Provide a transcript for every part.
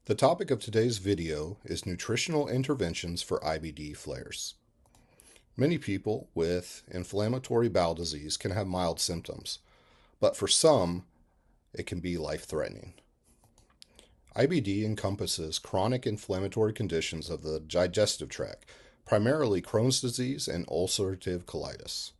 The topic of today's video is nutritional interventions for IBD flares. Many people with inflammatory bowel disease can have mild symptoms, but for some, it can be life-threatening. IBD encompasses chronic inflammatory conditions of the digestive tract, primarily Crohn's disease and ulcerative colitis.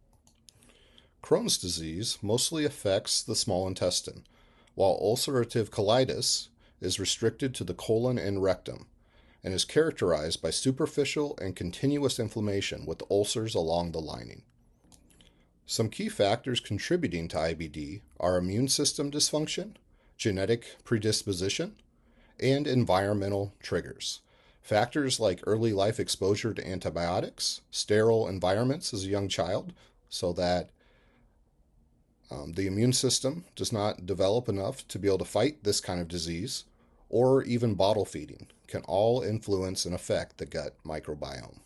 Crohn's disease mostly affects the small intestine, while ulcerative colitis is restricted to the colon and rectum and is characterized by superficial and continuous inflammation with ulcers along the lining. Some key factors contributing to IBD are immune system dysfunction, genetic predisposition, and environmental triggers. Factors like early life exposure to antibiotics, sterile environments as a young child, so that the immune system does not develop enough to be able to fight this kind of disease, or even bottle feeding, can all influence and affect the gut microbiome.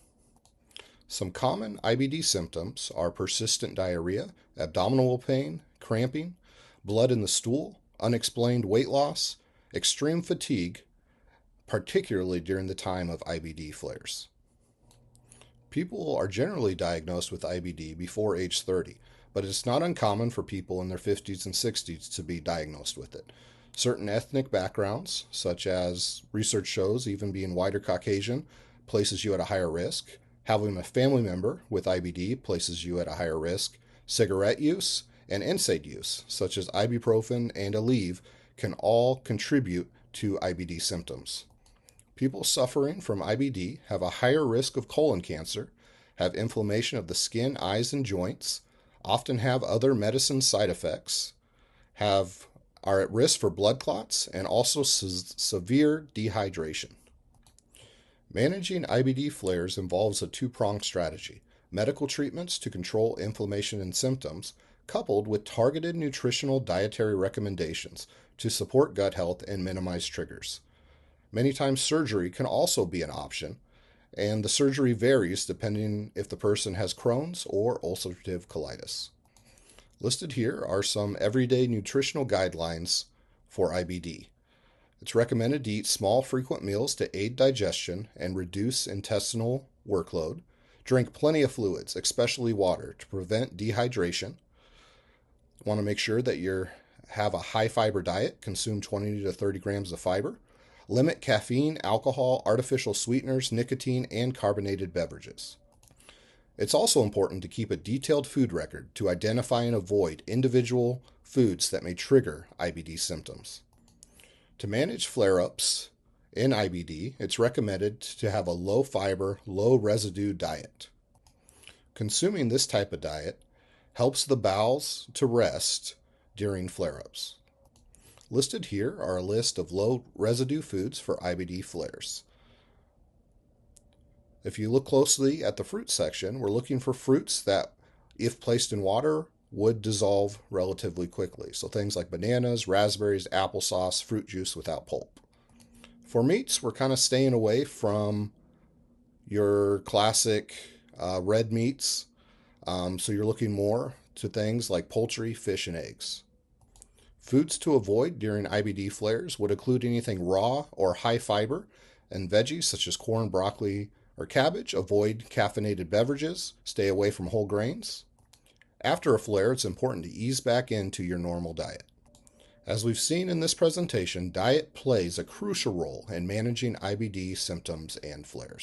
Some common IBD symptoms are persistent diarrhea, abdominal pain, cramping, blood in the stool, unexplained weight loss, extreme fatigue, particularly during the time of IBD flares. People are generally diagnosed with IBD before age 30, but it's not uncommon for people in their 50s and 60s to be diagnosed with it. Certain ethnic backgrounds, such as research shows even being white or Caucasian, places you at a higher risk. Having a family member with IBD places you at a higher risk. Cigarette use and NSAID use, such as ibuprofen and Aleve, can all contribute to IBD symptoms. People suffering from IBD have a higher risk of colon cancer, have inflammation of the skin, eyes, and joints, often have other medicine side effects, are at risk for blood clots, and also severe dehydration. Managing IBD flares involves a two-pronged strategy: medical treatments to control inflammation and symptoms, coupled with targeted nutritional dietary recommendations to support gut health and minimize triggers. Many times surgery can also be an option, and the surgery varies depending if the person has Crohn's or ulcerative colitis. Listed here are some everyday nutritional guidelines for IBD. It's recommended to eat small, frequent meals to aid digestion and reduce intestinal workload. Drink plenty of fluids, especially water, to prevent dehydration. Want to make sure that you have a high fiber diet, consume 20 to 30 grams of fiber. Limit caffeine, alcohol, artificial sweeteners, nicotine, and carbonated beverages. It's also important to keep a detailed food record to identify and avoid individual foods that may trigger IBD symptoms. To manage flare-ups in IBD, it's recommended to have a low-fiber, low-residue diet. Consuming this type of diet helps the bowels to rest during flare-ups. Listed here are a list of low-residue foods for IBD flares. If you look closely at the fruit section, we're looking for fruits that, if placed in water, would dissolve relatively quickly. So things like bananas, raspberries, applesauce, fruit juice without pulp. For meats, we're kind of staying away from your classic red meats. So you're looking more to things like poultry, fish, and eggs. Foods to avoid during IBD flares would include anything raw or high fiber, and veggies such as corn, broccoli, or cabbage. Avoid caffeinated beverages. Stay away from whole grains. After a flare, it's important to ease back into your normal diet. As we've seen in this presentation, diet plays a crucial role in managing IBD symptoms and flares.